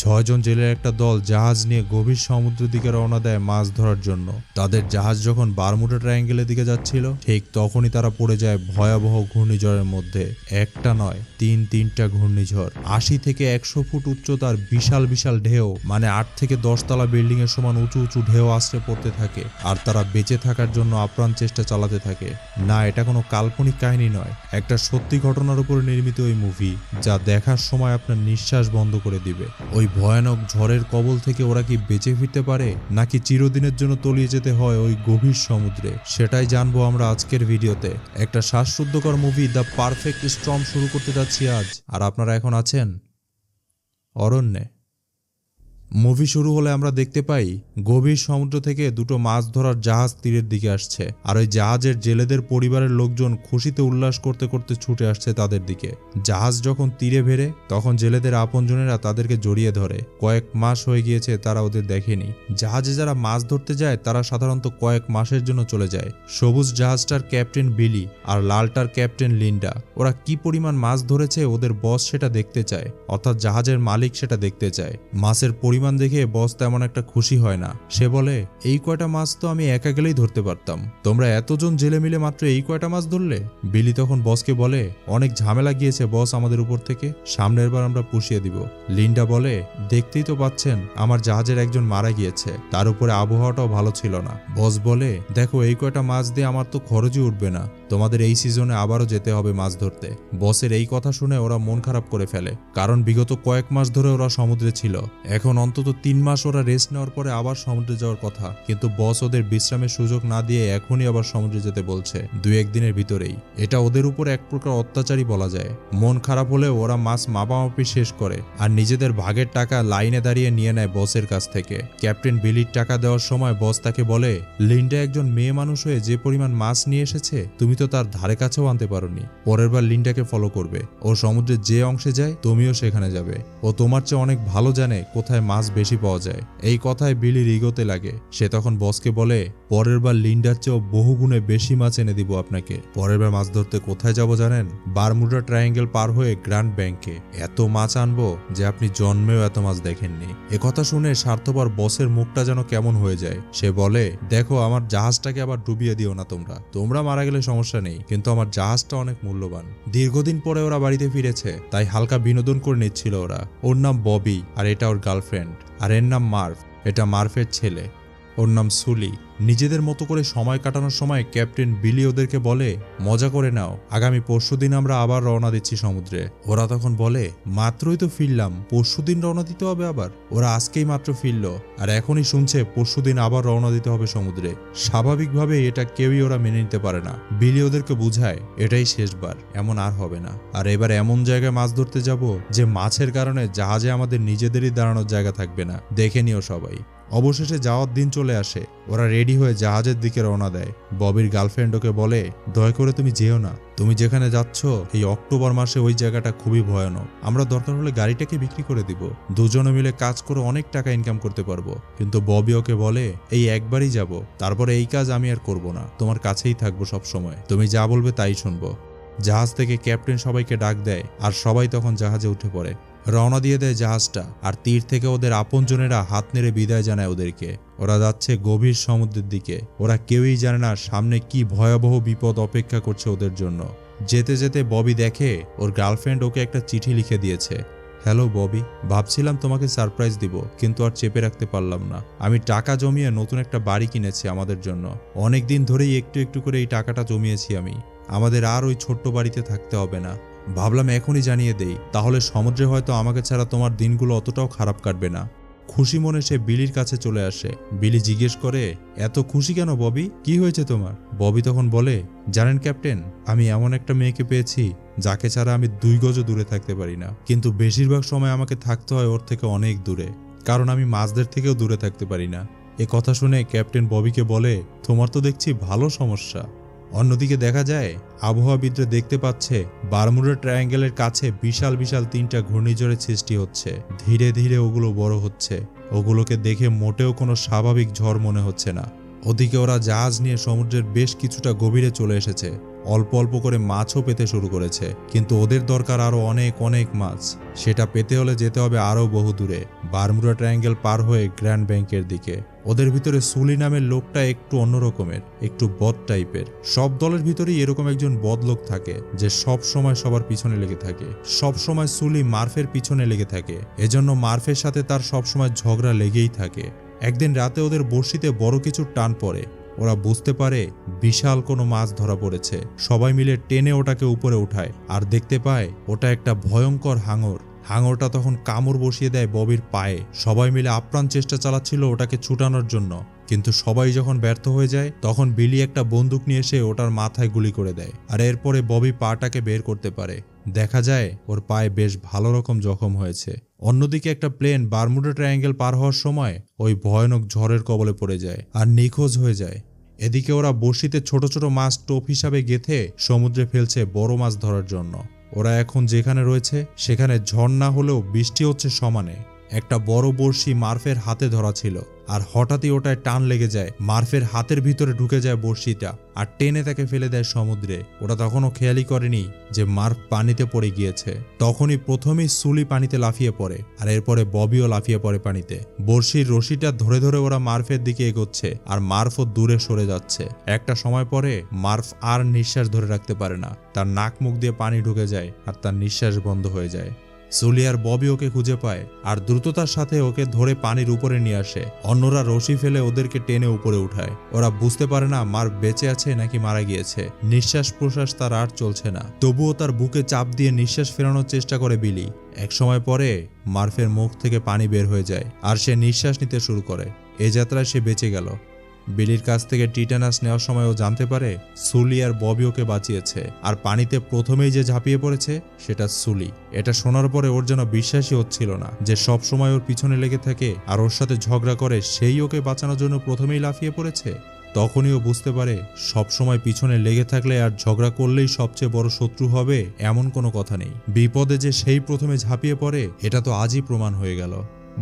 6 জন জেলের একটা দল জাহাজ নিয়ে গভীর সমুদ্রের দিকে রওনা দেয় মাছ ধরার জন্য। তাদের জাহাজ যখন বারমুডা ট্রায়াঙ্গেলের দিকে যাচ্ছিল, ঠিক তখনই তারা পড়ে যায় ভয়াবহ ঘূর্ণিঝড়ের মধ্যে। একটা নয়, তিনটা ঘূর্ণিঝড়। 80 থেকে 100 ফুট উচ্চতার বিশাল বিশাল ঢেউ, মানে 8 থেকে 10 তলা বিল্ডিং এর সমান উঁচু উঁচু ঢেউ আশ্রে পড়তে থাকে, আর তারা বেঁচে থাকার জন্য আপ্রাণ চেষ্টা চালাতে থাকে। না, এটা কোনো কাল্পনিক কাহিনী নয়, একটা সত্যি ঘটনার উপর নির্মিত ওই মুভি, যা দেখার সময় আপনার নিঃশ্বাস বন্ধ করে দিবে। ওই ভয়ানক ঝড়ের কবল থেকে ওরা কি বেঁচে ফিরতে পারে, নাকি চিরদিনের জন্য তলিয়ে যেতে হয় ওই গভীর সমুদ্রে, সেটাই জানবো আমরা আজকের ভিডিওতে। একটা শ্বাসরুদ্ধকর মুভি দ্য পারফেক্ট স্টর্ম শুরু করতে যাচ্ছি আজ, আর আপনারা এখন আছেন অরণ্যে। মুভি শুরু হলে আমরা দেখতে পাই গভীর সমুদ্র থেকে দুটো মাছ ধরার জাহাজ তীরের দিকে আসছে, আর ওই জাহাজের জেলেদের পরিবারের লোকজন খুশিতে উল্লাস করতে করতে ছুটে আসছে তাদের দিকে। জাহাজ যখন তীরে ভেড়ে, তখন জেলেদের আপনজনেরা তাদেরকে জড়িয়ে ধরে। কয়েক মাস হয়ে গিয়েছে তারা ওদের দেখেনি। জাহাজে যারা মাছ ধরতে যায় তারা সাধারণত কয়েক মাসের জন্য চলে যায়। সবুজ জাহাজটার ক্যাপ্টেন বিলি আর লালটার ক্যাপ্টেন লিন্ডা, ওরা কি পরিমাণ মাছ ধরেছে ওদের বস সেটা দেখতে চায়, অর্থাৎ জাহাজের মালিক সেটা দেখতে চায়। মাছের পরিমাণ দেখে বস তেমন একটা খুশি হয় না। সে বলে, এই কয়টা মাছ তো আমি একা গেলেই ধরতে পারতাম, তোমরা এতজন জেলে মিলে মাত্র এই কয়টা মাছ ধরলে। বিলি তখন বসকে বলে, অনেক ঝামেলা গিয়েছে বস আমাদের উপর থেকে, সামনের বার আমরা পুষিয়ে দিব। লিন্ডা বলে, দেখতেই তো পাচ্ছেন আমার জাহাজের একজন মারা গিয়েছে, তার উপরে আবহাওয়াটাও ভালো ছিল না। বস বলে, দেখো এই কয়টা মাছ দিয়ে আমার তো খরচই উঠবে না, তোমাদের এই সিজনে আবারও যেতে হবে মাছ ধরতে। বসের এই কথা শুনে ওরা মন খারাপ করে ফেলে, কারণ বিগত কয়েক মাস ধরে ওরা সমুদ্রে ছিল। এখন অন্তত 3 মাস ওরা রেস্ট নেওয়ার পরে আবার সমুদ্রে যাওয়ার কথা, কিন্তু বস ওদের বিশ্রামের সুযোগ না দিয়ে এখনই আবার সমুদ্রে যেতে বলছে, 2-1 দিনের ভিতরেই। এটা ওদের উপর এক প্রকার অত্যাচারই বলা যায়। মন খারাপ হলে ওরা মাছ মাপামাপি শেষ করে আর নিজেদের ভাগের টাকা লাইনে দাঁড়িয়ে নিয়ে নেয় বসের কাছ থেকে। ক্যাপ্টেন বিলির টাকা দেওয়ার সময় বস তাকে বলে, লিন্ডা একজন মেয়ে মানুষ হয়ে যে পরিমাণ মাছ নিয়ে এসেছে তুমি তো তার ধারে কাছেও আনতে পারোনি। পরের বার লিন্ডাকে ফলো করবে, ও সমুদ্রের যে অংশে যায় তুমিও সেখানে যাবে। ও তোমার চেয়ে অনেক ভালো জানে কোথায় মাছ বেশি পাওয়া যায়। এই কথায় বিলির ইগোতে লাগে। সে তখন বসকে বলে, পরের বার লিন্ডার চেয়েও বহুগুণে বেশি মাছ এনে দিব আপনাকে। পরের বার মাছ ধরতে কোথায় যাব জানেন? বারমুডা ট্রায়াঙ্গেল পার হয়ে গ্র্যান্ড ব্যাংকে। এত মাছ আনবো যে আপনি জন্মেও এত মাছ দেখেননি। একথা শুনে স্বার্থপর বসের মুখটা যেন কেমন হয়ে যায়। সে বলে, দেখো আমার জাহাজটাকে আবার ডুবিয়ে দিও না তোমরা মারা গেলে সমস্যা নেই, কিন্তু আমার জাহাজটা অনেক মূল্যবান। দীর্ঘদিন পরে ওরা বাড়িতে ফিরেছে, তাই হালকা বিনোদন করে নিচ্ছিল ওরা। ওর নাম ববি, আর এটা ওর গার্লফ্রেন্ড। আর এর নাম মার্ভ, এটা মার্ভের ছেলে। ওর নাম সুলি। নিজেদের মতো করে সময় কাটানোর সময় ক্যাপ্টেন বিলি ওদেরকে বলে, মজা করে নাও, আগামী পরশুদিন আমরা আবার রওনা দিচ্ছি সমুদ্রে। ওরা তখন বলে, মাত্রই তো ফিরলাম, পরশুদিন রওনা দিতে হবে আবার? ওরা আজকেই মাত্র ফিরল, আর এখনই শুনছে পরশুদিন আবার রওনা দিতে হবে সমুদ্রে। স্বাভাবিকভাবে এটা কেউই ওরা মেনে নিতে পারে না। বিলি ওদেরকে বুঝায়, এটাই শেষবার, এমন আর হবে না। আর এবার এমন জায়গায় মাছ ধরতে যাব যে মাছের কারণে জাহাজে আমাদের নিজেদেরই দাঁড়ানোর জায়গা থাকবে না, দেখে নিও সবাই। অবশেষে যাওয়ার দিন চলে আসে। ওরা রেডি হয়ে জাহাজের দিকে রওনা দেয়। ববির গার্লফ্রেন্ড ওকে বলে, দয়া করে তুমি যেও না, তুমি যেখানে যাচ্ছ এই অক্টোবর মাসে ওই জায়গাটা খুবই ভয়ানক। আমরা দরকার হলে গাড়িটাকে বিক্রি করে দিব, দুজনে মিলে কাজ করে অনেক টাকা ইনকাম করতে পারবো। কিন্তু ববি ওকে বলে, এই একবারই যাব, তারপরে এই কাজ আমি আর করব না, তোমার কাছেই থাকবো সব সময়, তুমি যা বলবে তাই শুনবো। জাহাজ থেকে ক্যাপ্টেন সবাইকে ডাক দেয়, আর সবাই তখন জাহাজে উঠে পড়ে। রওনা দিয়ে দেয় জাহাজটা, আর তীর থেকে ওদের আপনজনেরা হাত নেড়ে বিদায় জানায় ওদেরকে। ওরা যাচ্ছে গভীর সমুদ্রের দিকে। ওরা কেউই জানে না সামনে কি ভয়াবহ বিপদ অপেক্ষা করছে ওদের জন্য। যেতে যেতে ববি দেখে ওর গার্লফ্রেন্ড ওকে একটা চিঠি লিখে দিয়েছে। হ্যালো ববি, ভাবছিলাম তোমাকে সারপ্রাইজ দিব, কিন্তু আর চেপে রাখতে পারলাম না। আমি টাকা জমিয়ে নতুন একটা বাড়ি কিনেছি আমাদের জন্য। অনেক দিন ধরেই একটু একটু করে এই টাকাটা জমিয়েছি আমি। আমাদের আর ওই ছোট্ট বাড়িতে থাকতে হবে না। ভাবলাম এখনই জানিয়ে দেই, তাহলে সমুদ্রে হয়তো আমাকে ছাড়া তোমার দিনগুলো অতটাও খারাপ কাটবে না। খুশি মনে সে বিলির কাছে চলে আসে। বিলি জিজ্ঞেস করে, এত খুশি কেন ববি, কি হয়েছে তোমার? ববি তখন বলে, জানেন ক্যাপ্টেন, আমি এমন একটা মেয়েকে পেয়েছি যাকে ছাড়া আমি 2 গজও দূরে থাকতে পারি না, কিন্তু বেশিরভাগ সময় আমাকে থাকতে হয় ওর থেকে অনেক দূরে, কারণ আমি মাছদের থেকেও দূরে থাকতে পারি না। এ কথা শুনে ক্যাপ্টেন ববিকে বলে, তোমার তো দেখছি ভালো সমস্যা। অন্যদিকে দেখা যায় আবহাওয়াবিদরা দেখতে পাচ্ছে বারমুডা ট্রায়াঙ্গেলের কাছে বিশাল বিশাল 3টা ঘূর্ণিঝড়ের সৃষ্টি হচ্ছে। ধীরে ধীরে ওগুলো বড় হচ্ছে। ওগুলোকে দেখে মোটেও কোনো স্বাভাবিক ঝড় মনে হচ্ছে না। ওদিকে ওরা জাহাজ নিয়ে সমুদ্রের বেশ কিছুটা গভীরে চলে এসেছে। অল্প অল্প করে মাছও পেতে শুরু করেছে, কিন্তু ওদের দরকার আরো অনেক অনেক মাছ। সেটা পেতে হলে যেতে হবে আরো বহু দূরে, বারমুডা ট্রায়াঙ্গেল পার হয়ে গ্র্যান্ড ব্যাংকের দিকে। ওদের ভিতরে সুলি নামের লোকটা একটু অন্যরকমের, একটু বদ টাইপের। সব দলের ভিতরেই এরকম একজন বদ লোক থাকে যে সব সময় সবার পিছনে লেগে থাকে। সব সময় সুলি মার্ফের পিছনে লেগে থাকে, এজন্য মার্ফের সাথে তার সব সময় ঝগড়া লেগেই থাকে। একদিন রাতে ওদের বড়শিতে বড় কিছু টান পড়ে। ওরা বুঝতে পারে বিশাল কোনো মাছ ধরা পড়েছে। সবাই মিলে টেনে ওটাকে উপরে উঠায় আর দেখতে পায় ওটা একটা ভয়ঙ্কর হাঙর। হাঙরটা তখন কামড় বসিয়ে দেয় ববির পায়ে। সবাই মিলে আপ্রাণ চেষ্টা চালাচ্ছিল ওটাকে ছুটানোর জন্য, কিন্তু সবাই যখন ব্যর্থ হয়ে যায় তখন বিলি একটা বন্দুক নিয়ে এসে ওটার মাথায় গুলি করে দেয়। আর এরপরে ববি পাটাকে বের করতে পারে। দেখা যায় ওর পায়ে বেশ ভালো রকম জখম হয়েছে। অন্যদিকে একটা প্লেন বারমুডা ট্রায়াঙ্গেল পার হওয়ার সময় ওই ভয়ানক ঝড়ের কবলে পড়ে যায় আর নিখোঁজ হয়ে যায়। এদিকে ওরা বড়শিতে ছোট ছোট মাছ টোপ হিসাবে গেঁথে সমুদ্রে ফেলছে বড় মাছ ধরার জন্য। ওরা এখন যেখানে রয়েছে সেখানে ঝড় না হলেও বৃষ্টি হচ্ছে সমানে। একটা বড় বড়শি মার্ফের হাতে ধরা ছিল, আর হঠাৎই ওটায় টান লেগে যায়। মার্ফের হাতের ভিতরে ঢুকে যায় বড়শিটা আর টেনে তাকে ফেলে দেয় সমুদ্রে। ওরা তখনও খেয়ালই করেনি যে মার্ফ পানিতে পড়ে গিয়েছে। তখনই প্রথমেই সুলি পানিতে লাফিয়ে পড়ে, আর এরপরে ববিও লাফিয়ে পড়ে পানিতে। বড়শির রশিটা ধরে ধরে ওরা মার্ফের দিকে এগোচ্ছে, আর মার্ফও দূরে সরে যাচ্ছে। একটা সময় পরে মার্ফ আর নিঃশ্বাস ধরে রাখতে পারে না, তার নাক মুখ দিয়ে পানি ঢুকে যায় আর তার নিঃশ্বাস বন্ধ হয়ে যায়। সুলি আর ববি ওকে খুঁজে পায় আর দ্রুততার সাথে ওকে ধরে পানির উপরে নিয়ে আসে। অন্যরা রশি ফেলে ওদেরকে টেনে উপরে উঠায়। ওরা বুঝতে পারে না মার্ফ বেঁচে আছে নাকি মারা গিয়েছে। নিঃশ্বাস প্রশ্বাস তার আর চলছে না, তবুও তার বুকে চাপ দিয়ে নিঃশ্বাস ফেরানোর চেষ্টা করে বিলি। এক সময় পরে মার্ফের মুখ থেকে পানি বের হয়ে যায় আর সে নিঃশ্বাস নিতে শুরু করে। এ যাত্রায় সে বেঁচে গেল। বিলির কাছ থেকে টিটানাস নেওয়ার সময় ও জানতে পারে সুলি আর ববি ওকে বাঁচিয়েছে, আর পানিতে প্রথমেই যে ঝাঁপিয়ে পড়েছে সেটা সুলি। এটা শোনার পরে ওর যেন বিশ্বাসই হচ্ছিল না যে সব সময় ওর পিছনে লেগে থাকে আর ওর সাথে ঝগড়া করে সেই ওকে বাঁচানোর জন্য প্রথমেই লাফিয়ে পড়েছে। তখনই ও বুঝতে পারে সব সময় পিছনে লেগে থাকলে আর ঝগড়া করলেই সবচেয়ে বড় শত্রু হবে এমন কোনো কথা নেই। বিপদে যে সেই প্রথমে ঝাঁপিয়ে পড়ে এটা তো আজই প্রমাণ হয়ে গেল।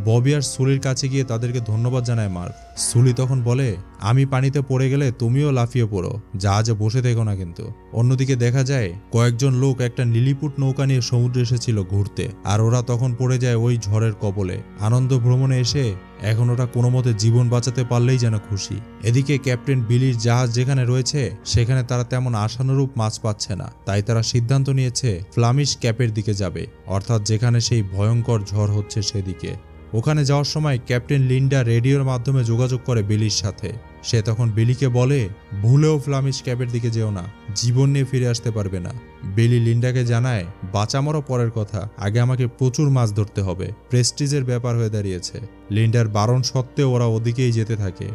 ববি আর সুলির কাছে গিয়ে তাদেরকে ধন্যবাদ জানায় মার্ফ। সুলি তখন বলে, আমি পানিতে পড়ে গেলে তুমিও লাফিয়ে পড়ো, জাহাজে বসে থেকো না কিন্তু। অন্যদিকে দেখা যায় কয়েকজন লোক একটা লিলিপুট নৌকা নিয়ে সমুদ্রে এসেছিল ঘুরতে, আর ওরা তখন পড়ে যায় ওই ঝড়ের কবলে। আনন্দ ভ্রমণে এসে এখন ওরা কোনো মতে জীবন বাঁচাতে পারলেই যেন খুশি। এদিকে ক্যাপ্টেন বিলির জাহাজ যেখানে রয়েছে সেখানে তারা তেমন আশানুরূপ মাছ পাচ্ছে না, তাই তারা সিদ্ধান্ত নিয়েছে ফ্লামিশ ক্যাপের দিকে যাবে, অর্থাৎ যেখানে সেই ভয়ঙ্কর ঝড় হচ্ছে সেদিকে। ওখানে যাওয়ার সময় ক্যাপ্টেন লিন্ডা রেডিওর মাধ্যমে যোগাযোগ করে বিলির সাথে। সে তখন বিলিকে বলে, ভুলেও ফ্লামিশ ক্যাপের দিকে যেও না, জীবন নিয়ে ফিরে আসতে পারবে না। বিলি লিন্ডাকে জানায়, বাঁচামরও পরের কথা, আগে আমাকে প্রচুর মাছ ধরতে হবে। প্রেস্টিজের ব্যাপার হয়ে দাঁড়িয়েছে। লিন্ডার বারণ সত্ত্বেও ওরা ওদিকেই যেতে থাকে।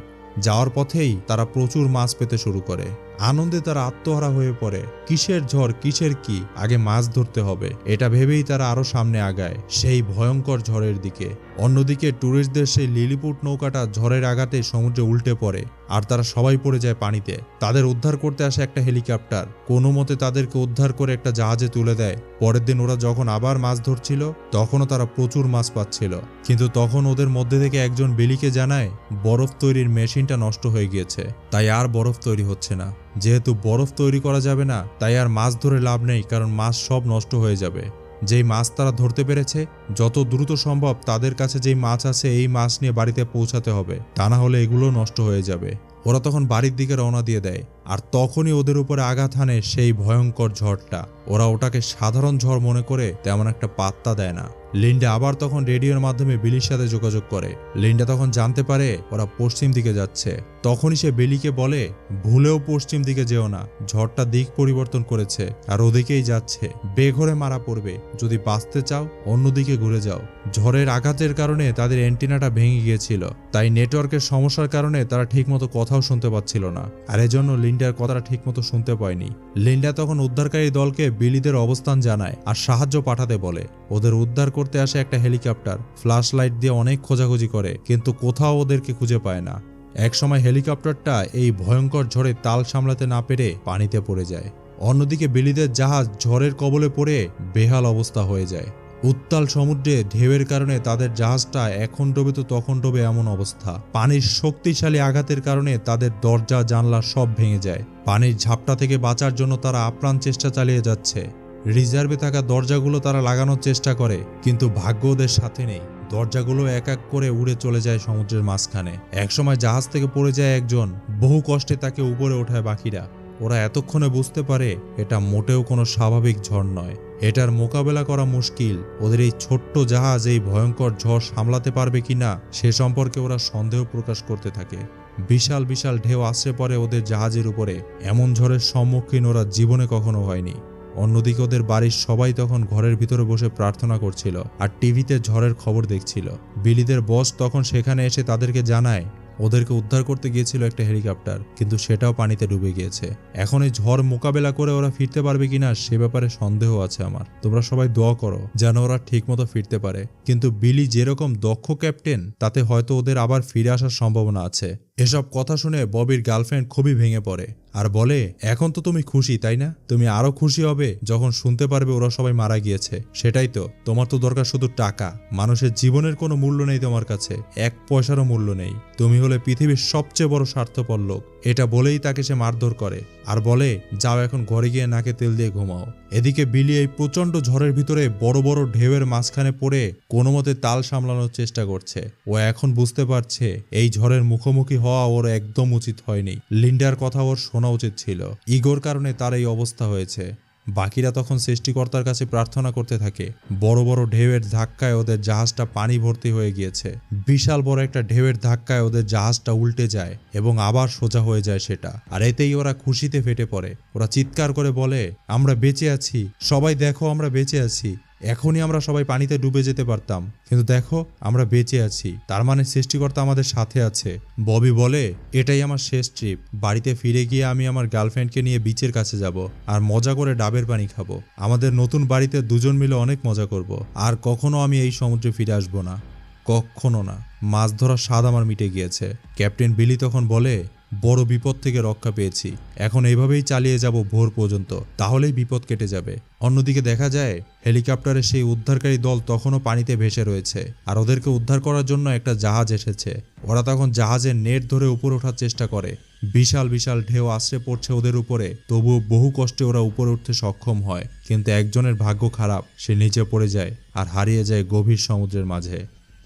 যাওয়ার পথেই তারা প্রচুর মাছ পেতে শুরু করে। আনন্দে তারা আত্মহারা হয়ে পড়ে। কিসের ঝড় কিসের কি, আগে মাছ ধরতে হবে, এটা ভেবেই তারা আরো সামনে আগায় সেই ভয়ঙ্কর ঝড়ের দিকে। অন্যদিকে ট্যুরিস্টদের সেই লিলিপুট নৌকাটা ঝড়ের আঘাতে সমুদ্রে উল্টে পড়ে আর তারা সবাই পড়ে যায় পানিতে। তাদের উদ্ধার করতে আসে একটা হেলিকপ্টার, কোনো মতে তাদেরকে উদ্ধার করে একটা জাহাজে তুলে দেয়। পরের দিন ওরা যখন আবার মাছ ধরছিল তখনও তারা প্রচুর মাছ পাচ্ছিল, কিন্তু তখন ওদের মধ্যে থেকে একজন বিলিকে জানায় বরফ তৈরির মেশিনটা নষ্ট হয়ে গিয়েছে, তাই আর বরফ তৈরি হচ্ছে না। যেহেতু বরফ তৈরি করা যাবে না তাই আর মাছ ধরে লাভ নেই, কারণ মাছ সব নষ্ট হয়ে যাবে। যেই মাছ তারা ধরতে পেরেছে যত দ্রুত সম্ভব তাদের কাছে যেই মাছ আছে এই মাছ নিয়ে বাড়িতে পৌঁছাতে হবে, তা না হলে এগুলো নষ্ট হয়ে যাবে। ওরা তখন বাড়ির দিকে রওনা দিয়ে দেয়, আর তখনই ওদের উপরে আঘাত হানে সেই ভয়ঙ্কর ঝড়টা। ওরা ওটাকে সাধারণ ঝড় মনে করে তেমন একটা পাত্তা দেয় না। লিন্ডা আবার তখন রেডিওর মাধ্যমে বিলির সাথে যোগাযোগ করে। লিন্ডা তখন জানতে পারে ওরা পশ্চিম দিকে যাচ্ছে। তখনই সে বিলিকে বলে, ভুলেও পশ্চিম দিকে যেও না, ঝড়টা দিক পরিবর্তন করেছে আর ওদিকেই যাচ্ছে, বেঘরে মারা পড়বে। যদি বাঁচতে চাও অন্যদিকে ঘুরে যাও। ঝড়ের আঘাতের কারণে তাদের অ্যান্টিনাটা ভেঙে গিয়েছিল, তাই নেটওয়ার্কের সমস্যার কারণে তারা ঠিকমতো কথাও শুনতে পাচ্ছিল না, আর এজন্য লিন্ডার কথাটা ঠিকমতো শুনতে পায়নি। লিন্ডা তখন উদ্ধারকারী দলকে বিলিদের অবস্থান জানায় আর সাহায্য পাঠাতে বলে। ওদের উদ্ধার করতে আসে একটা হেলিকপ্টার, ফ্ল্যাশ লাইট দিয়ে অনেক খোঁজাখুঁজি করে, কিন্তু কোথাও ওদেরকে খুঁজে পায় না। একসময় হেলিকপ্টারটা এই ভয়ঙ্কর ঝড়ে তাল সামলাতে না পেরে পানিতে পড়ে যায়। অন্যদিকে বিলিদের জাহাজ ঝড়ের কবলে পড়ে বেহাল অবস্থা হয়ে যায়। উত্তাল সমুদ্রে ঢেউয়ের কারণে তাদের জাহাজটা এখন ডোবে তো তখন ডোবে এমন অবস্থা। পানির শক্তিশালী আঘাতের কারণে তাদের দরজা জানলা সব ভেঙে যায়। পানির ঝাপটা থেকে বাঁচার জন্য তারা আপ্রাণ চেষ্টা চালিয়ে যাচ্ছে। রিজার্ভে থাকা দরজাগুলো তারা লাগানোর চেষ্টা করে, কিন্তু ভাগ্য ওদের সাথে নেই। দরজাগুলো এক এক করে উড়ে চলে যায় সমুদ্রের মাঝখানে। একসময় জাহাজ থেকে পড়ে যায় একজন, বহু কষ্টে তাকে উপরে ওঠায় বাকিরা। ওরা এতক্ষণে বুঝতে পারে এটা মোটেও কোনো স্বাভাবিক ঝড় নয়, এটার মোকাবেলা করা মুশকিল। ওদের এই ছোট্ট জাহাজ এই ভয়ঙ্কর ঝড় সামলাতে পারবে কিনা সে সম্পর্কে ওরা সন্দেহ প্রকাশ করতে থাকে। বিশাল বিশাল ঢেউ আছড়ে পড়ে ওদের জাহাজের উপরে। এমন ঝড়ের সম্মুখীন ওরা জীবনে কখনো হয়নি। অন্যদিকে ওদের বাড়ির সবাই তখন ঘরের ভিতরে বসে প্রার্থনা করছিল আর টিভিতে ঝড়ের খবর দেখছিল। বিলিদের বস তখন সেখানে এসে তাদেরকে জানায় ওদেরকে উদ্ধার করতে গিয়েছিল একটা হেলিকপ্টার, কিন্তু সেটাও পানিতে ডুবে গিয়েছে। এখন এই ঝড় মোকাবেলা করে ওরা ফিরতে পারবে কিনা সে ব্যাপারে সন্দেহ আছে আমার। তোমরা সবাই দোয়া করো যেন ওরা ঠিক মতো ফিরতে পারে। কিন্তু বিলি যেরকম দক্ষ ক্যাপ্টেন, তাতে হয়তো ওদের আবার ফিরে আসার সম্ভাবনা আছে। এসব কথা শুনে ববির গার্লফ্রেন্ড খুবই ভেঙে পড়ে আর বলে, এখন তো তুমি খুশি তাই না? তুমি আরো খুশি হবে যখন শুনতে পারবে ওরা সবাই মারা গিয়েছে। সেটাই তো, তোমার তো দরকার শুধু টাকা। মানুষের জীবনের কোনো মূল্য নেই তোমার কাছে, এক পয়সারও মূল্য নেই। তুমি হলে পৃথিবীর সবচেয়ে বড় স্বার্থপর লোক। এটা বলেই তাকে সে মারধর করে আর বলে, যাও এখন ঘরে গিয়ে নাকে তেল দিয়ে ঘুমাও। এদিকে বিলি এই প্রচন্ড ঝড়ের ভিতরে বড় বড় ঢেউয়ের মাঝখানে পড়ে কোনো মতে তাল সামলানোর চেষ্টা করছে। ও এখন বুঝতে পারছে এই ঝড়ের মুখোমুখি হওয়া ওর একদম উচিত হয়নি। লিন্ডার কথা ওর শোনা উচিত ছিল। ইগোর কারণে তার এই অবস্থা হয়েছে। বাকিরা তখন সৃষ্টিকর্তার কাছে প্রার্থনা করতে থাকে। বড় বড় ঢেউয়ের ধাক্কায় ওদের জাহাজটা পানি ভর্তি হয়ে গিয়েছে। বিশাল বড় একটা ঢেউয়ের ধাক্কায় ওদের জাহাজটা উল্টে যায় এবং আবার সোজা হয়ে যায় সেটা। আর এতেই ওরা খুশিতে ফেটে পড়ে। ওরা চিৎকার করে বলে, আমরা বেঁচে আছি, সবাই দেখো আমরা বেঁচে আছি। এখনই আমরা সবাই পানিতে ডুবে যেতে পারতাম, কিন্তু দেখো আমরা বেঁচে আছি, তার মানে সৃষ্টিকর্তা আমাদের সাথে আছে। ববি বলে, এটাই আমার শেষ ট্রিপ। বাড়িতে ফিরে গিয়ে আমি আমার গার্লফ্রেন্ডকে নিয়ে বিচের কাছে যাব আর মজা করে ডাবের পানি খাবো। আমাদের নতুন বাড়িতে দুজন মিলে অনেক মজা করব। আর কখনো আমি এই সমুদ্রে ফিরে আসবো না, কখনো না। মাছ ধরার স্বাদ আমার মিটে গিয়েছে। ক্যাপ্টেন বিলি তখন বলে, বড় বিপদ থেকে রক্ষা পেয়েছি, এখন এইভাবেই চালিয়ে যাব ভোর পর্যন্ত, তাহলেই বিপদ কেটে যাবে। অন্যদিকে দেখা যায় হেলিকপ্টারের সেই উদ্ধারকারী দল তখনও পানিতে ভেসে রয়েছে আর ওদেরকে উদ্ধার করার জন্য একটা জাহাজ এসেছে। ওরা তখন জাহাজের নেট ধরে উপরে ওঠার চেষ্টা করে। বিশাল বিশাল ঢেউ আছড়ে পড়ছে ওদের উপরে, তবুও বহু কষ্টে ওরা উপরে উঠতে সক্ষম হয়। কিন্তু একজনের ভাগ্য খারাপ, সে নিচে পড়ে যায় আর হারিয়ে যায় গভীর সমুদ্রের মাঝে।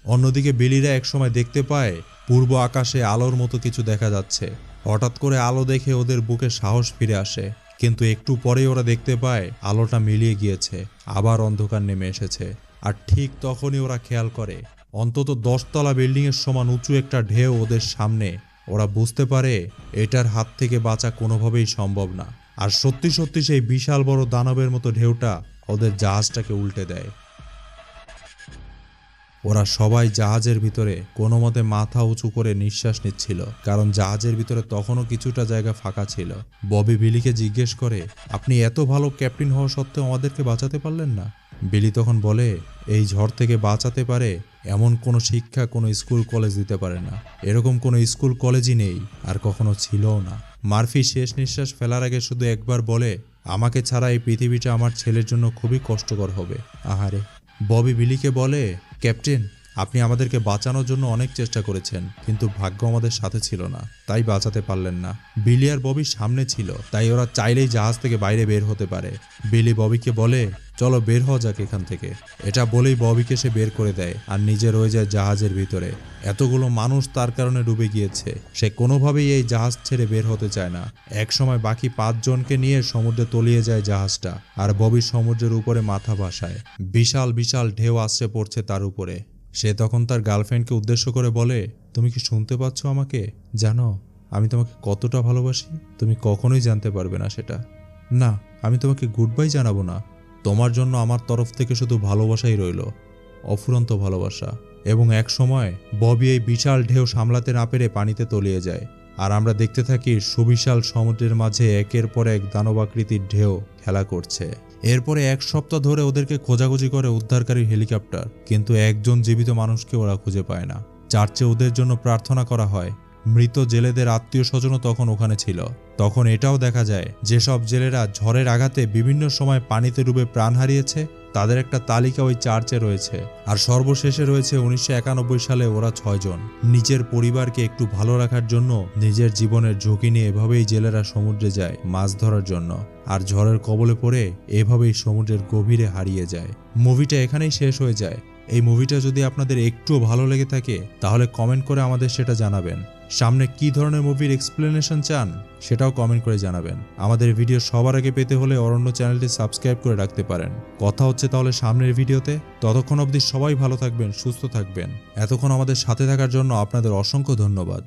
অন্যদিকে বিলিরা একসময় দেখতে পায় পূর্ব আকাশে আলোর মতো কিছু দেখা যাচ্ছে। হঠাৎ করে আলো দেখে ওদের বুকে সাহস ফিরে আসে, কিন্তু একটু পরেই ওরা দেখতে পায় আলোটা মিলিয়ে গিয়েছে, আবার অন্ধকার নেমে এসেছে। আর ঠিক তখনই ওরা খেয়াল করে অন্তত 10 তলা বিল্ডিংয়ের সমান উঁচু একটা ঢেউ ওদের সামনে। ওরা বুঝতে পারে এটার হাত থেকে বাঁচা কোনোভাবেই সম্ভব না। আর সত্যি সত্যি সেই বিশাল বড় দানবের মতো ঢেউটা ওদের জাহাজটাকে উল্টে দেয়। ওরা সবাই জাহাজের ভিতরে কোনো মতে মাথা উঁচু করে নিঃশ্বাস নিচ্ছিল, কারণ জাহাজের ভিতরে তখনও কিছুটা জায়গা ফাঁকা ছিল। ববি বিলিকে জিজ্ঞেস করে, আপনি এত ভালো ক্যাপ্টেন হওয়া সত্ত্বেও আমাদেরকে বাঁচাতে পারলেন না? বিলি তখন বলে, এই ঝড় থেকে বাঁচাতে পারে এমন কোনো শিক্ষা কোনো স্কুল কলেজ দিতে পারে না। এরকম কোনো স্কুল কলেজই নেই আর কখনো ছিলও না। মার্ফি শেষ নিঃশ্বাস ফেলার আগে শুধু একবার বলে, আমাকে ছাড়া এই পৃথিবীটা আমার ছেলের জন্য খুবই কষ্টকর হবে। আহারে। ববি বিলিকে বলে, ক্যাপ্টেন, আপনি আমাদেরকে বাঁচানোর জন্য অনেক চেষ্টা করেছেন, কিন্তু ভাগ্য আমাদের সাথে ছিল না, তাই বাঁচাতে পারলেন না। বিলি আর ববির সামনে ছিল, তাই ওরা চাইলেই জাহাজ থেকে বাইরে বের হতে পারে। বিলি ববিকে বলে, চলো বের হওয়া যাক এখান থেকে। এটা বলেই ববিকে সে বের করে দেয় আর নিজে রয়ে যায় জাহাজের ভিতরে। এতগুলো মানুষ তার কারণে ডুবে গিয়েছে, সে কোনোভাবেই এই জাহাজ ছেড়ে বের হতে চায় না। একসময় বাকি 5 জনকে নিয়ে সমুদ্রে তলিয়ে যায় জাহাজটা, আর ববি সমুদ্রের উপরে মাথা ভাসায়। বিশাল বিশাল ঢেউ আসছে পড়ছে তার উপরে। সে তখন তার গার্লফ্রেন্ডকে উদ্দেশ্য করে বলে, তুমি কি শুনতে পাচ্ছ আমাকে? জানো আমি তোমাকে কতটা ভালোবাসি? তুমি কখনোই জানতে পারবে না সেটা। না, আমি তোমাকে গুড বাই জানাবো না। তোমার জন্য আমার তরফ থেকে শুধু ভালোবাসাই রইল, অফুরন্ত ভালোবাসা। এবং এক সময় ববি এই বিশাল ঢেউ সামলাতে না পেরে পানিতে তলিয়ে যায়, আর আমরা দেখতে থাকি সুবিশাল সমুদ্রের মাঝে একের পর এক দানবাকৃতির ঢেউ খেলা করছে। এরপরে 1 সপ্তাহ ধরে ওদেরকে খোঁজাখুঁজি করে উদ্ধারকারী হেলিকপ্টার, কিন্তু একজন জীবিত মানুষকে ওরা খুঁজে পায় না। চার্চে ওদের জন্য প্রার্থনা করা হয়। মৃত জেলেদের আত্মীয় স্বজনও তখন ওখানে ছিল। তখন এটাও দেখা যায় যেসব জেলেরা ঝড়ের আঘাতে বিভিন্ন সময় পানিতে ডুবে প্রাণ হারিয়েছে, তাদের একটা তালিকা ওই চার্চে রয়েছে। আর সর্বশেষে রয়েছে 1991 সালে ওরা 6 জন। নিজের পরিবারকে একটু ভালো রাখার জন্য নিজের জীবনের ঝুঁকি নিয়ে এভাবেই জেলেরা সমুদ্রে যায় মাছ ধরার জন্য, আর ঝড়ের কবলে পড়ে এভাবেই সমুদ্রের গভীরে হারিয়ে যায়। মুভিটা এখানেই শেষ হয়ে যায়। এই মুভিটা যদি আপনাদের একটুও ভালো লেগে থাকে তাহলে কমেন্ট করে আমাদের সেটা জানাবেন। সামনে কি ধরনের মুভির এক্সপ্লেনেশন চান সেটাও কমেন্ট করে জানাবেন। আমাদের ভিডিও সবার আগে পেতে হলে অরণ্য চ্যানেলটি সাবস্ক্রাইব করে রাখতে পারেন। কথা হচ্ছে তাহলে সামনের ভিডিওতে। ততক্ষণ অবধি সবাই ভালো থাকবেন, সুস্থ থাকবেন। এতক্ষণ আমাদের সাথে থাকার জন্য আপনাদের অসংখ্য ধন্যবাদ।